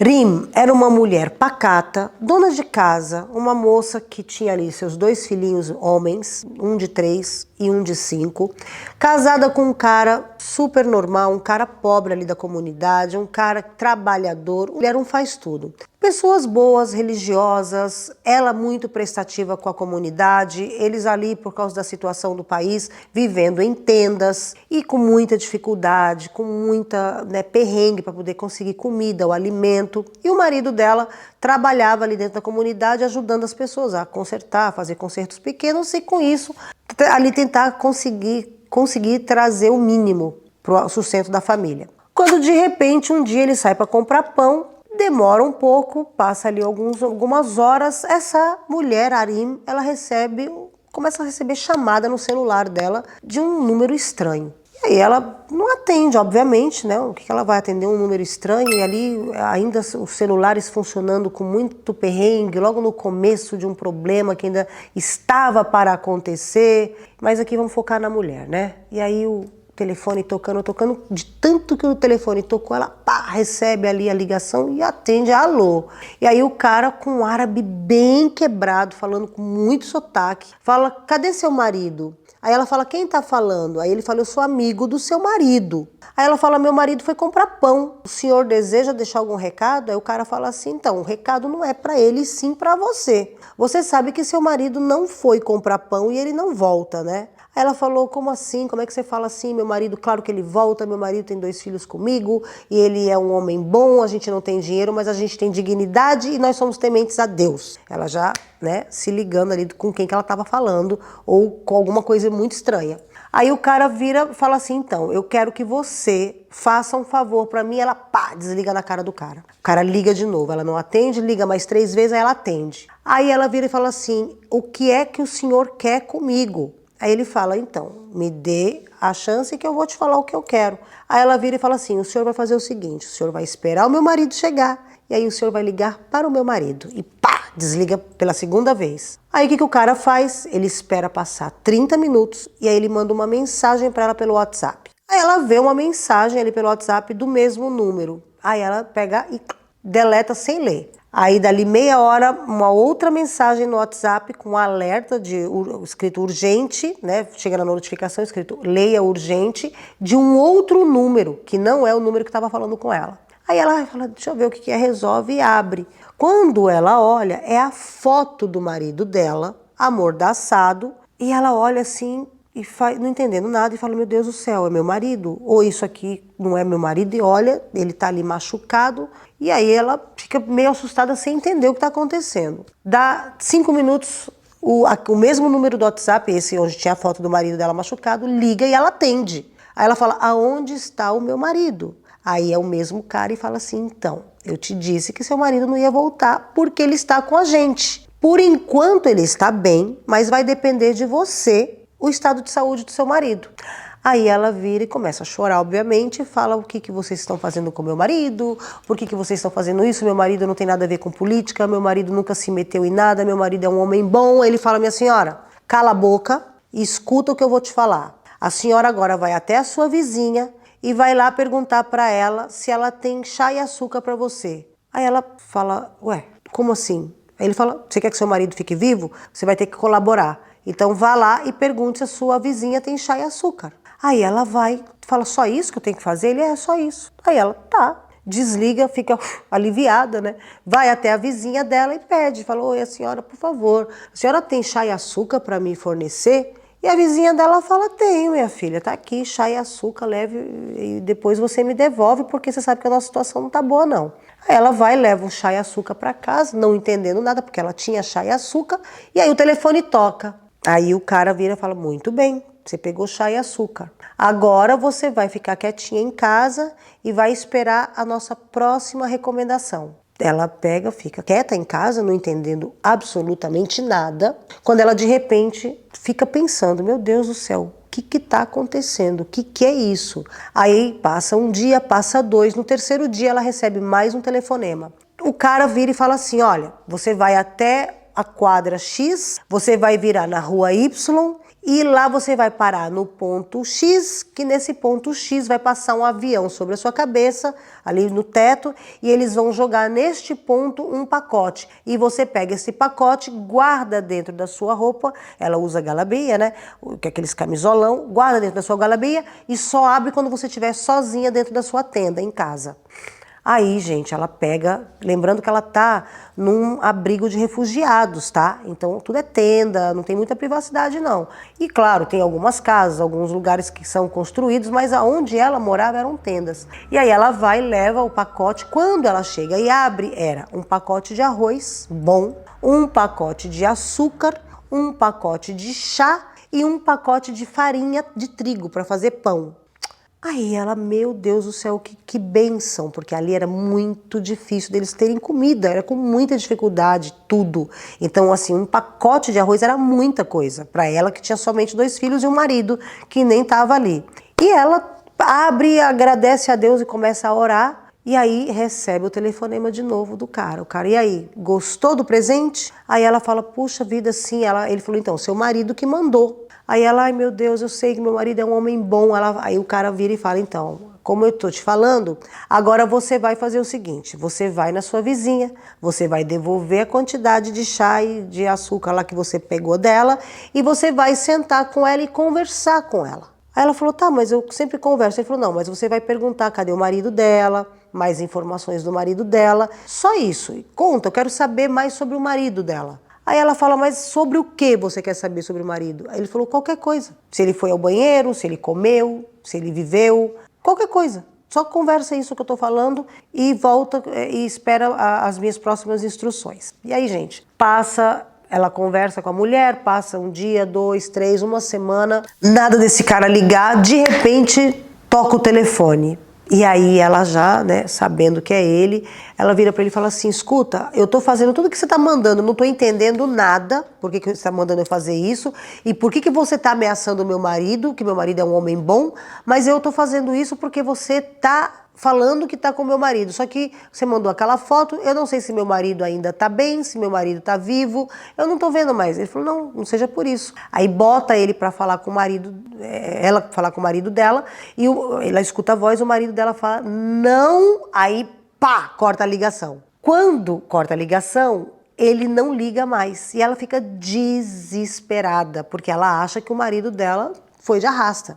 Rim era uma mulher pacata, dona de casa, uma moça que tinha ali seus 2 filhinhos homens, um de 3 e um de 5, casada com um cara super normal, um cara pobre ali da comunidade, um cara trabalhador, ele era um faz-tudo. Pessoas boas, religiosas, ela muito prestativa com a comunidade, eles ali, por causa da situação do país, vivendo em tendas e com muita dificuldade, com muita perrengue para poder conseguir comida, o alimento. E o marido dela trabalhava ali dentro da comunidade, ajudando as pessoas a consertar, a fazer consertos pequenos e com isso ali tentar conseguir trazer o mínimo para o sustento da família. Quando de repente um dia ele sai para comprar pão, demora um pouco, passa ali algumas horas, essa mulher, Arim, ela começa a receber chamada no celular dela de um número estranho. E aí ela não atende, obviamente, né? O que ela vai atender um número estranho e ali ainda os celulares funcionando com muito perrengue, logo no começo de um problema que ainda estava para acontecer. Mas aqui vamos focar na mulher, né? E aí o telefone tocando, de tanto que o telefone tocou, ela recebe ali a ligação e atende, alô. E aí o cara com um árabe bem quebrado, falando com muito sotaque, fala, cadê seu marido? Aí ela fala, quem tá falando? Aí ele fala, eu sou amigo do seu marido. Aí ela fala, meu marido foi comprar pão. O senhor deseja deixar algum recado? Aí o cara fala assim, então, o recado não é pra ele, sim pra você. Você sabe que seu marido não foi comprar pão e ele não volta, né? Aí ela falou, como assim? Como é que você fala assim? Meu marido, claro que ele volta, meu marido tem 2 filhos comigo e ele é um homem bom, a gente não tem dinheiro, mas a gente tem dignidade e nós somos tementes a Deus. Ela já, se ligando ali com quem que ela estava falando ou com alguma coisa muito estranha. Aí o cara vira e fala assim, então, eu quero que você faça um favor pra mim. Ela, desliga na cara do cara. O cara liga de novo, ela não atende, liga mais 3 vezes, aí ela atende. Aí ela vira e fala assim, o que é que o senhor quer comigo? Aí ele fala, então, me dê a chance que eu vou te falar o que eu quero. Aí ela vira e fala assim, o senhor vai fazer o seguinte, o senhor vai esperar o meu marido chegar, e aí o senhor vai ligar para o meu marido. E desliga pela 2ª vez. Aí o que o cara faz? Ele espera passar 30 minutos, e aí ele manda uma mensagem para ela pelo WhatsApp. Aí ela vê uma mensagem ali pelo WhatsApp do mesmo número. Aí ela pega e deleta sem ler. Aí, dali meia hora, uma outra mensagem no WhatsApp com um alerta escrito urgente, né? Chega na notificação escrito leia urgente, de um outro número, que não é o número que estava falando com ela. Aí ela fala, deixa eu ver o que é, resolve e abre. Quando ela olha, é a foto do marido dela, amordaçado, e ela olha assim e não entendendo nada e fala, meu Deus do céu, é meu marido? Ou isso aqui não é meu marido? E olha, ele tá ali machucado. E aí ela fica meio assustada sem entender o que está acontecendo. Dá 5 minutos, o mesmo número do WhatsApp, esse onde tinha a foto do marido dela machucado, liga e ela atende. Aí ela fala, aonde está o meu marido? Aí é o mesmo cara e fala assim, então, eu te disse que seu marido não ia voltar porque ele está com a gente. Por enquanto ele está bem, mas vai depender de você o estado de saúde do seu marido. Aí ela vira e começa a chorar, obviamente, e fala o que vocês estão fazendo com meu marido, por que vocês estão fazendo isso, meu marido não tem nada a ver com política, meu marido nunca se meteu em nada, meu marido é um homem bom. Aí ele fala, minha senhora, cala a boca e escuta o que eu vou te falar. A senhora agora vai até a sua vizinha e vai lá perguntar para ela se ela tem chá e açúcar para você. Aí ela fala, ué, como assim? Aí ele fala, você quer que seu marido fique vivo? Você vai ter que colaborar. Então vá lá e pergunte se a sua vizinha tem chá e açúcar. Aí ela vai, fala, só isso que eu tenho que fazer? Ele, é só isso. Aí ela, desliga, fica aliviada, né? Vai até a vizinha dela e pede, fala, oi, a senhora, por favor, a senhora tem chá e açúcar para me fornecer? E a vizinha dela fala, tenho, minha filha, tá aqui, chá e açúcar, leve e depois você me devolve, porque você sabe que a nossa situação não tá boa, não. Aí ela vai, leva o chá e açúcar para casa, não entendendo nada, porque ela tinha chá e açúcar, e aí o telefone toca. Aí o cara vira e fala, muito bem, você pegou chá e açúcar. Agora você vai ficar quietinha em casa e vai esperar a nossa próxima recomendação. Ela pega, fica quieta em casa, não entendendo absolutamente nada, quando ela de repente fica pensando, meu Deus do céu, o que está acontecendo? O que é isso? Aí passa um dia, passa 2, no 3º dia ela recebe mais um telefonema. O cara vira e fala assim, olha, você vai até a quadra X, você vai virar na rua Y E lá você vai parar no ponto X, que nesse ponto X vai passar um avião sobre a sua cabeça, ali no teto, e eles vão jogar neste ponto um pacote. E você pega esse pacote, guarda dentro da sua roupa, ela usa galabia, né? Que é aqueles camisolão, guarda dentro da sua galabia e só abre quando você estiver sozinha dentro da sua tenda, em casa. Aí, gente, ela pega, lembrando que ela tá num abrigo de refugiados, tá? Então, tudo é tenda, não tem muita privacidade, não. E, claro, tem algumas casas, alguns lugares que são construídos, mas aonde ela morava eram tendas. E aí ela vai e leva o pacote, quando ela chega e abre, era um pacote de arroz bom, um pacote de açúcar, um pacote de chá e um pacote de farinha de trigo para fazer pão. Aí ela, meu Deus do céu, que bênção, porque ali era muito difícil deles terem comida, era com muita dificuldade, tudo. Então, assim, um pacote de arroz era muita coisa para ela, que tinha somente 2 filhos e um marido que nem estava ali. E ela abre, agradece a Deus e começa a orar, e aí recebe o telefonema de novo do cara. O cara, e aí, gostou do presente? Aí ela fala, puxa vida, sim. Ele falou, então, seu marido que mandou. Aí ela, ai meu Deus, eu sei que meu marido é um homem bom. Aí o cara vira e fala, então, como eu tô te falando, agora você vai fazer o seguinte, você vai na sua vizinha, você vai devolver a quantidade de chá e de açúcar lá que você pegou dela e você vai sentar com ela e conversar com ela. Aí ela falou, tá, mas eu sempre converso. Ele falou, não, mas você vai perguntar cadê o marido dela, mais informações do marido dela, só isso. Conta, eu quero saber mais sobre o marido dela. Aí ela fala, mas sobre o que você quer saber sobre o marido? Aí ele falou, qualquer coisa. Se ele foi ao banheiro, se ele comeu, se ele viveu, qualquer coisa. Só conversa isso que eu tô falando e volta e espera as minhas próximas instruções. E aí, gente, ela conversa com a mulher, passa um dia, 2, 3, uma semana, nada desse cara ligar, de repente toca o telefone. E aí ela já, né, sabendo que é ele, ela vira para ele e fala assim, escuta, eu tô fazendo tudo que você tá mandando, não tô entendendo nada, por que você tá mandando eu fazer isso, e por que você tá ameaçando o meu marido, que meu marido é um homem bom, mas eu tô fazendo isso porque você tá falando que tá com meu marido, só que você mandou aquela foto, eu não sei se meu marido ainda tá bem, se meu marido tá vivo, eu não tô vendo mais. Ele falou, não seja por isso. Aí bota ele pra falar com o marido, ela falar com o marido dela, e ela escuta a voz, o marido dela fala, não, aí pá, corta a ligação. Quando corta a ligação, ele não liga mais, e ela fica desesperada, porque ela acha que o marido dela foi de arrasta.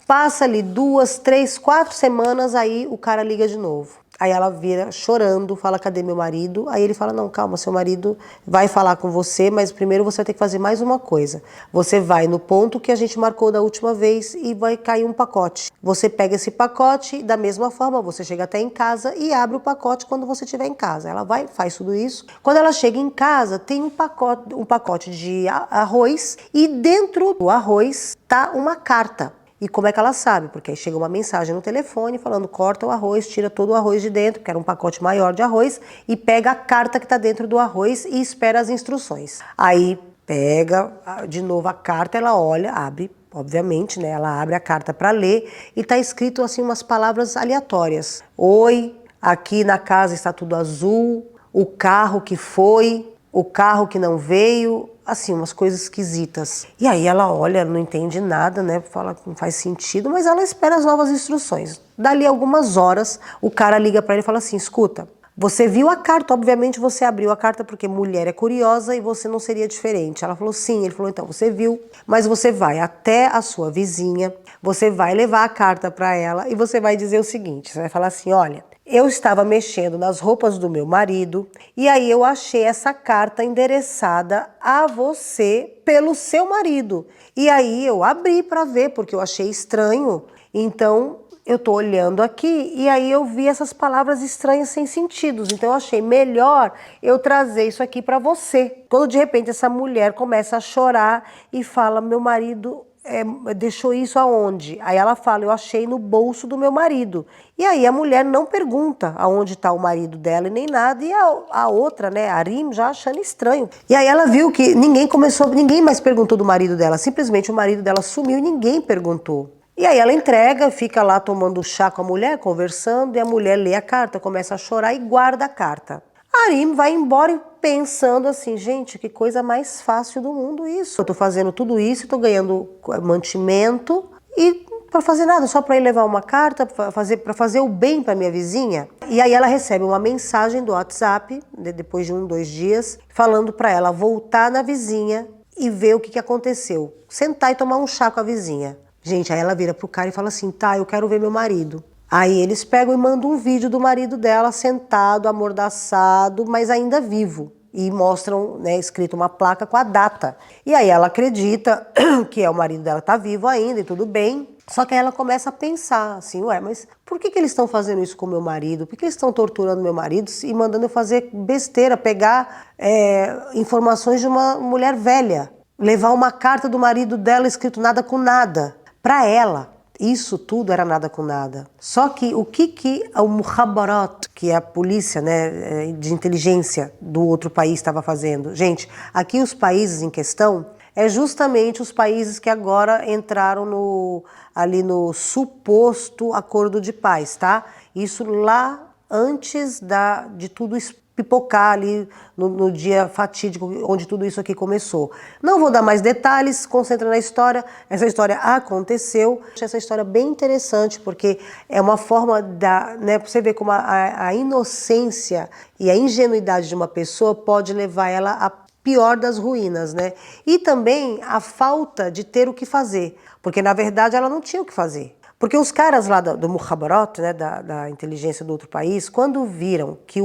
Passa ali 2, 3, 4 semanas, aí o cara liga de novo. Aí ela vira chorando, fala, cadê meu marido? Aí ele fala, não, calma, seu marido vai falar com você, mas primeiro você vai ter que fazer mais uma coisa. Você vai no ponto que a gente marcou da última vez e vai cair um pacote. Você pega esse pacote, da mesma forma, você chega até em casa e abre o pacote quando você estiver em casa. Ela vai, faz tudo isso. Quando ela chega em casa, tem um pacote de arroz e dentro do arroz tá uma carta. E como é que ela sabe? Porque aí chega uma mensagem no telefone falando, corta o arroz, tira todo o arroz de dentro, que era um pacote maior de arroz, e pega a carta que está dentro do arroz e espera as instruções. Aí pega de novo a carta, ela olha, abre, obviamente, né? Ela abre a carta para ler e está escrito assim umas palavras aleatórias. Oi, aqui na casa está tudo azul, o carro que foi, o carro que não veio, assim, umas coisas esquisitas. E aí ela olha, não entende nada, né? Fala que não faz sentido, mas ela espera as novas instruções. Dali algumas horas, o cara liga para ele e fala assim, escuta, você viu a carta, obviamente você abriu a carta porque mulher é curiosa e você não seria diferente. Ela falou sim, ele falou, então você viu, mas você vai até a sua vizinha, você vai levar a carta para ela e você vai dizer o seguinte, você vai falar assim, olha, eu estava mexendo nas roupas do meu marido e aí eu achei essa carta endereçada a você pelo seu marido. E aí eu abri para ver porque eu achei estranho. Então eu tô olhando aqui e aí eu vi essas palavras estranhas sem sentidos. Então eu achei melhor eu trazer isso aqui para você. Quando de repente essa mulher começa a chorar e fala, meu marido deixou isso aonde? Aí ela fala, eu achei no bolso do meu marido. E aí a mulher não pergunta aonde está o marido dela e nem nada, e a outra, né, a Rim, já achando estranho. E aí ela viu que ninguém mais perguntou do marido dela, simplesmente o marido dela sumiu e ninguém perguntou. E aí ela entrega, fica lá tomando chá com a mulher, conversando, e a mulher lê a carta, começa a chorar e guarda a carta. Arim vai embora e pensando assim, gente, que coisa mais fácil do mundo isso. Eu tô fazendo tudo isso, tô ganhando mantimento e para fazer nada, só para ir levar uma carta, para fazer o bem para minha vizinha. E aí ela recebe uma mensagem do WhatsApp, depois de 2 dias, falando para ela voltar na vizinha e ver o que aconteceu. Sentar e tomar um chá com a vizinha. Gente, aí ela vira pro cara e fala assim, tá, eu quero ver meu marido. Aí eles pegam e mandam um vídeo do marido dela sentado, amordaçado, mas ainda vivo. E mostram, né, escrito uma placa com a data. E aí ela acredita que o marido dela tá vivo ainda e tudo bem. Só que aí ela começa a pensar assim, ué, mas por que eles estão fazendo isso com meu marido? Por que eles estão torturando meu marido e mandando eu fazer besteira, pegar informações de uma mulher velha? Levar uma carta do marido dela escrito nada com nada para ela. Isso tudo era nada com nada. Só que o que o Mukhabarat, que é a polícia, né, de inteligência do outro país, estava fazendo? Gente, aqui os países em questão é justamente os países que agora entraram ali no suposto acordo de paz, tá? Isso lá antes de tudo pipocar ali no dia fatídico onde tudo isso aqui começou. Não vou dar mais detalhes, concentra na história. Essa história aconteceu. Essa história é bem interessante porque é uma forma né, pra você ver como a inocência e a ingenuidade de uma pessoa pode levar ela a pior das ruínas, né? E também a falta de ter o que fazer, porque na verdade ela não tinha o que fazer. Porque os caras lá do Mukhabarat, né, da inteligência do outro país, quando viram que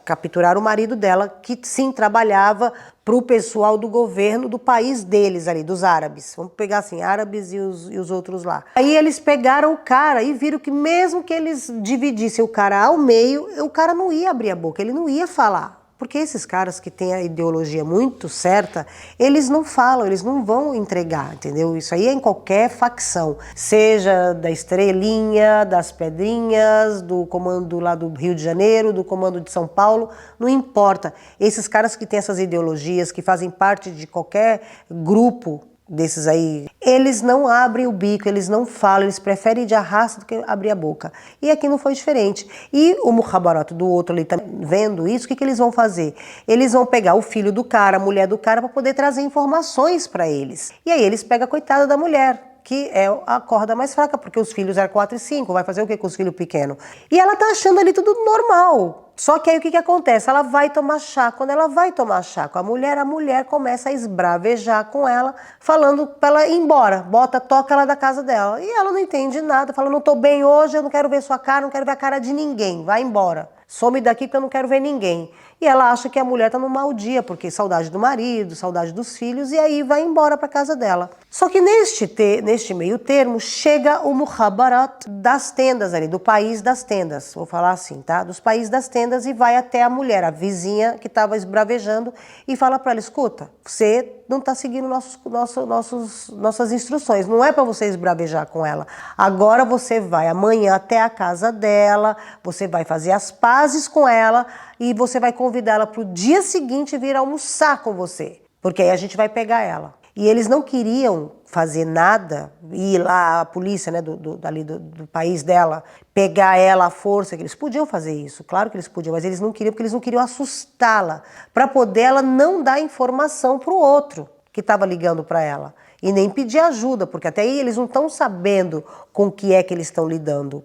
capturaram o marido dela, que sim trabalhava para o pessoal do governo do país deles ali, dos árabes. Vamos pegar assim, árabes e os outros lá. Aí eles pegaram o cara e viram que mesmo que eles dividissem o cara ao meio, o cara não ia abrir a boca, ele não ia falar. Porque esses caras que têm a ideologia muito certa, eles não falam, eles não vão entregar, entendeu? Isso aí é em qualquer facção, seja da Estrelinha, das Pedrinhas, do comando lá do Rio de Janeiro, do comando de São Paulo, não importa. Esses caras que têm essas ideologias, que fazem parte de qualquer grupo desses aí, eles não abrem o bico, eles não falam, eles preferem ir de arrasto do que abrir a boca. E aqui não foi diferente. E o Mukhabarat do outro ali também, vendo isso, o que eles vão fazer? Eles vão pegar o filho do cara, a mulher do cara, para poder trazer informações para eles. E aí eles pegam a coitada da mulher, que é a corda mais fraca, porque os filhos eram 4 e 5, vai fazer o que com os filhos pequenos? E ela tá achando ali tudo normal. Só que aí o que acontece? Ela vai tomar chá. Quando ela vai tomar chá com a mulher começa a esbravejar com ela, falando pra ela ir embora. Toca ela da casa dela. E ela não entende nada, fala, não tô bem hoje, eu não quero ver sua cara, não quero ver a cara de ninguém, vai embora. Some daqui que eu não quero ver ninguém. E ela acha que a mulher tá num mau dia, porque saudade do marido, saudade dos filhos, e aí vai embora para casa dela. Só que neste meio termo, chega o Mukhabarat das tendas ali, do país das tendas, vou falar assim, tá? Dos países das tendas, e vai até a mulher, a vizinha que estava esbravejando, e fala para ela, escuta, você não está seguindo nossas instruções, não é para você esbravejar com ela. Agora você vai amanhã até a casa dela, você vai fazer as pazes com ela e você vai convidar ela para o dia seguinte vir almoçar com você, porque aí a gente vai pegar ela. E eles não queriam fazer nada, ir lá a polícia, né, do país dela, pegar ela à força, que eles podiam fazer isso, claro que eles podiam, mas eles não queriam, porque eles não queriam assustá-la, para poder ela não dar informação para o outro que estava ligando para ela, e nem pedir ajuda, porque até aí eles não estão sabendo com o que é que eles estão lidando.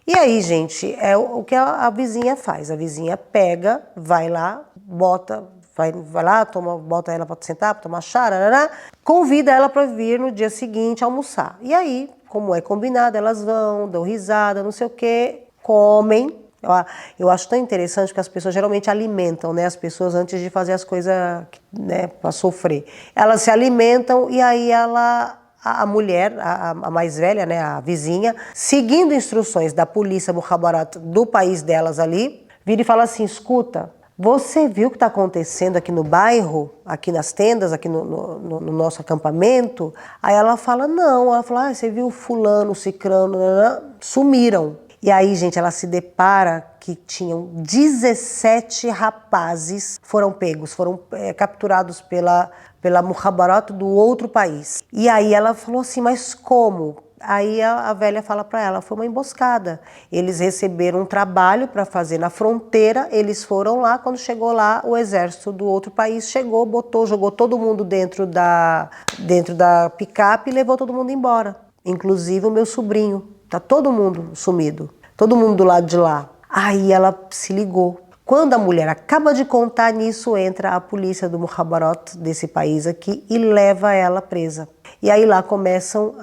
E aí, gente, é o que a vizinha faz, a vizinha pega, vai lá, vai lá, bota ela para sentar, para tomar chá, convida ela para vir no dia seguinte almoçar. E aí, como é combinado, elas vão, dão risada, não sei o quê, comem. Eu acho tão interessante porque as pessoas geralmente alimentam, né, as pessoas antes de fazer as coisas, né, para sofrer. Elas se alimentam e aí a mulher, a mais velha, né, a vizinha, seguindo instruções da polícia Mukhabarat do país delas ali, vira e fala assim, escuta, você viu o que está acontecendo aqui no bairro, aqui nas tendas, aqui no nosso acampamento? Aí ela fala, não. Ela fala, você viu fulano, cicrano, sumiram. E aí, gente, ela se depara que tinham 17 rapazes foram pegos, foram capturados pela Mukhabarat do outro país. E aí ela falou assim, mas como? Aí a velha fala para ela, foi uma emboscada. Eles receberam um trabalho para fazer na fronteira, eles foram lá, quando chegou lá, o exército do outro país chegou, jogou todo mundo dentro da picape e levou todo mundo embora. Inclusive o meu sobrinho. Tá todo mundo sumido, todo mundo do lado de lá. Aí ela se ligou. Quando a mulher acaba de contar nisso, entra a polícia do Mukhabarat, desse país aqui, e leva ela presa. E aí lá começam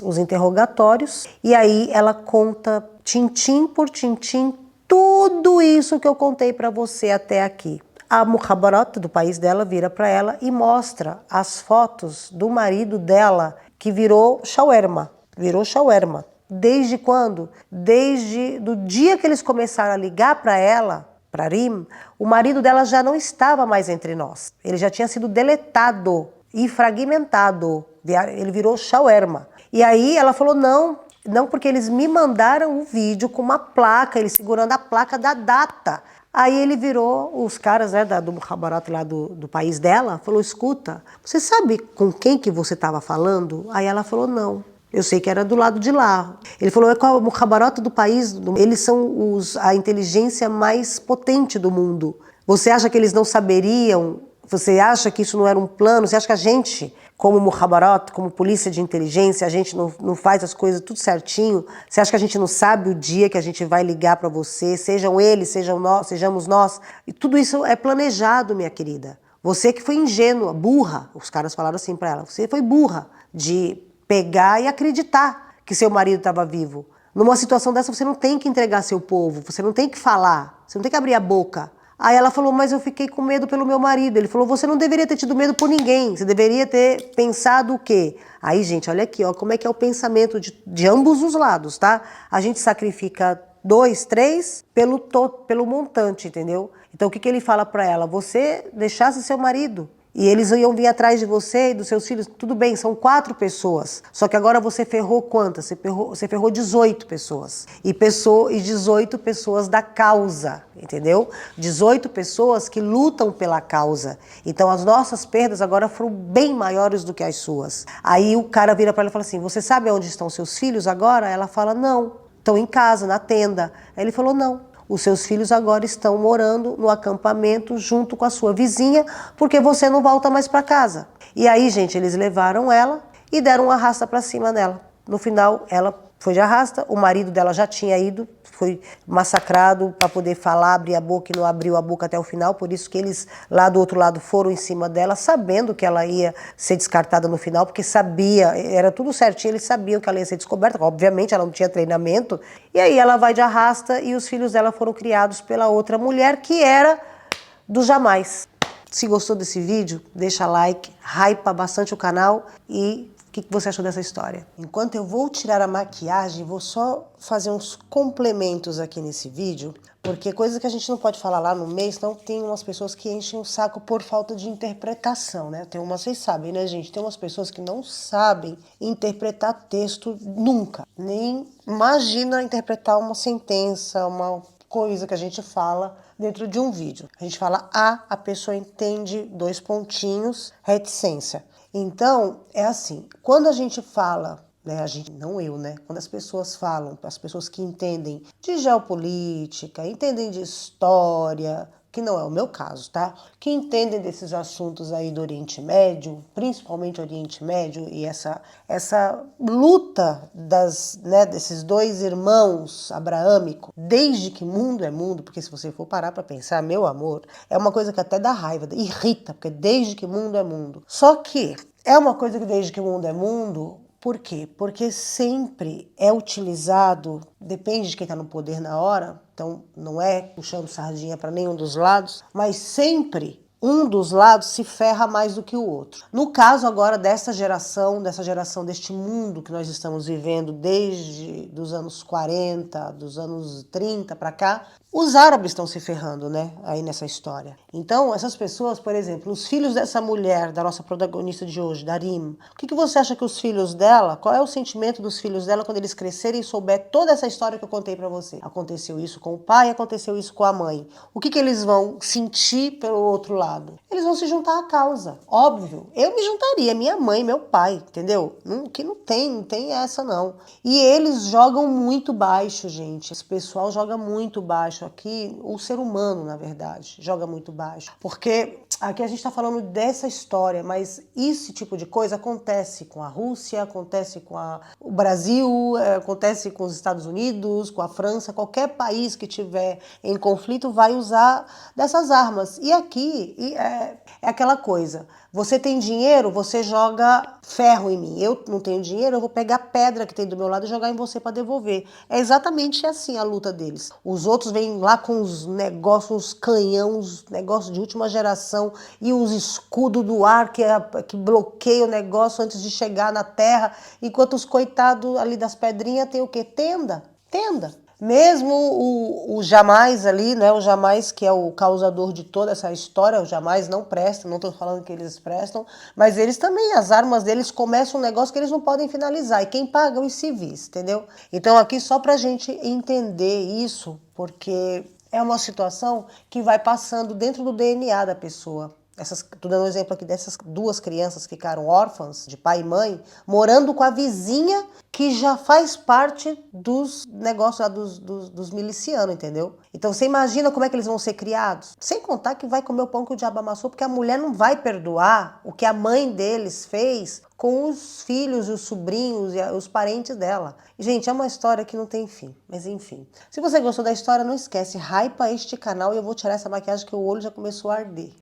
os interrogatórios, e aí ela conta, tintim por tintim, tudo isso que eu contei para você até aqui. A Mukhabarat, do país dela, vira para ela e mostra as fotos do marido dela, que virou shawarma. Virou shawarma. Desde quando? Desde do dia que eles começaram a ligar para ela, para Rim, o marido dela já não estava mais entre nós. Ele já tinha sido deletado e fragmentado. Ele virou shawarma. E aí ela falou, não, porque eles me mandaram um vídeo com uma placa, ele segurando a placa da data. Aí ele virou, os caras, né, do Mukhabarat lá do país dela, falou, escuta, você sabe com quem que você estava falando? Aí ela falou, não. Eu sei que era do lado de lá. Ele falou, é com o Mukhabarat do país, eles são a inteligência mais potente do mundo. Você acha que eles não saberiam? Você acha que isso não era um plano? Você acha que a gente, como Mukhabarat, como polícia de inteligência, a gente não faz as coisas tudo certinho? Você acha que a gente não sabe o dia que a gente vai ligar para você? Sejam eles, sejamos nós. E tudo isso é planejado, minha querida. Você que foi ingênua, burra. Os caras falaram assim para ela, você foi burra de pegar e acreditar que seu marido estava vivo. Numa situação dessa, você não tem que entregar seu povo, você não tem que falar, você não tem que abrir a boca. Aí ela falou, mas eu fiquei com medo pelo meu marido. Ele falou, você não deveria ter tido medo por ninguém, você deveria ter pensado o quê? Aí, gente, olha aqui, ó, como é que é o pensamento de ambos os lados, tá? A gente sacrifica 2, 3 pelo montante, entendeu? Então, o que ele fala para ela? Você deixasse seu marido. E eles iam vir atrás de você e dos seus filhos. Tudo bem, são 4 pessoas. Só que agora você ferrou quantas? Você ferrou 18 pessoas. E 18 pessoas da causa, entendeu? 18 pessoas que lutam pela causa. Então as nossas perdas agora foram bem maiores do que as suas. Aí o cara vira para ela e fala assim, você sabe onde estão seus filhos agora? Ela fala, não. Estão em casa, na tenda. Aí ele falou, não. Os seus filhos agora estão morando no acampamento junto com a sua vizinha, porque você não volta mais para casa. E aí, gente, eles levaram ela e deram uma arrasta para cima dela. No final, ela foi de arrasta, o marido dela já tinha ido, foi massacrado para poder falar, abrir a boca e não abriu a boca até o final, por isso que eles lá do outro lado foram em cima dela, sabendo que ela ia ser descartada no final, porque sabia, era tudo certinho, eles sabiam que ela ia ser descoberta, obviamente ela não tinha treinamento, e aí ela vai de arrasta e os filhos dela foram criados pela outra mulher, que era do Jamais. Se gostou desse vídeo, deixa like, hypa bastante o canal e o que você achou dessa história? Enquanto eu vou tirar a maquiagem, vou só fazer uns complementos aqui nesse vídeo, porque coisa que a gente não pode falar lá no meio, senão tem umas pessoas que enchem o saco por falta de interpretação, né? Tem umas, vocês sabem, né, gente? Tem umas pessoas que não sabem interpretar texto nunca, nem imagina interpretar uma sentença, uma coisa que a gente fala dentro de um vídeo. A gente fala a pessoa entende, 2 pontinhos, reticência. Então, é assim, quando a gente fala, né, a gente, não eu, né, quando as pessoas falam, as pessoas que entendem de geopolítica, entendem de história, que não é o meu caso, tá? Que entendem desses assuntos aí do Oriente Médio, principalmente Oriente Médio e essa luta desses 2 irmãos abraâmicos, desde que mundo é mundo, porque se você for parar para pensar, meu amor, é uma coisa que até dá raiva, irrita, porque desde que mundo é mundo. Só que é uma coisa que desde que mundo é mundo. Por quê? Porque sempre é utilizado, depende de quem está no poder na hora, então não é puxando sardinha para nenhum dos lados, mas sempre um dos lados se ferra mais do que o outro. No caso agora dessa geração, deste mundo que nós estamos vivendo desde dos anos 40, dos anos 30 para cá, Os árabes estão se ferrando, né, aí nessa história. Então, essas pessoas, por exemplo, os filhos dessa mulher, da nossa protagonista de hoje, Darim, o que você acha que os filhos dela, qual é o sentimento dos filhos dela quando eles crescerem e souber toda essa história que eu contei pra você? Aconteceu isso com o pai, aconteceu isso com a mãe. O que eles vão sentir pelo outro lado? Eles vão se juntar à causa, óbvio. Eu me juntaria, minha mãe, meu pai, entendeu? Que não tem essa não. E eles jogam muito baixo, gente. Esse pessoal joga muito baixo aqui, o ser humano, na verdade, joga muito baixo. Porque aqui a gente está falando dessa história, mas esse tipo de coisa acontece com a Rússia, acontece com o Brasil, acontece com os Estados Unidos, com a França, qualquer país que tiver em conflito vai usar dessas armas. E aqui é aquela coisa, você tem dinheiro, você joga ferro em mim. Eu não tenho dinheiro, eu vou pegar a pedra que tem do meu lado e jogar em você para devolver. É exatamente assim a luta deles. Os outros vêm lá com os negócios, uns canhões, negócios de última geração e uns escudos do ar que bloqueiam o negócio antes de chegar na terra, enquanto os coitados ali das pedrinhas tem o quê? Tenda. Tenda. Mesmo o Jamais ali, né? O Jamais que é o causador de toda essa história, o Jamais não presta, não estou falando que eles prestam, mas eles também, as armas deles começam um negócio que eles não podem finalizar. E quem paga? Os civis, entendeu? Então aqui só pra gente entender isso, porque é uma situação que vai passando dentro do DNA da pessoa. Estou dando um exemplo aqui dessas duas crianças que ficaram órfãs de pai e mãe, morando com a vizinha que já faz parte dos negócios lá dos milicianos, entendeu? Então você imagina como é que eles vão ser criados? Sem contar que vai comer o pão que o diabo amassou, porque a mulher não vai perdoar o que a mãe deles fez com os filhos, os sobrinhos e os parentes dela. E, gente, é uma história que não tem fim, mas enfim. Se você gostou da história, não esquece, hypa este canal e eu vou tirar essa maquiagem que o olho já começou a arder.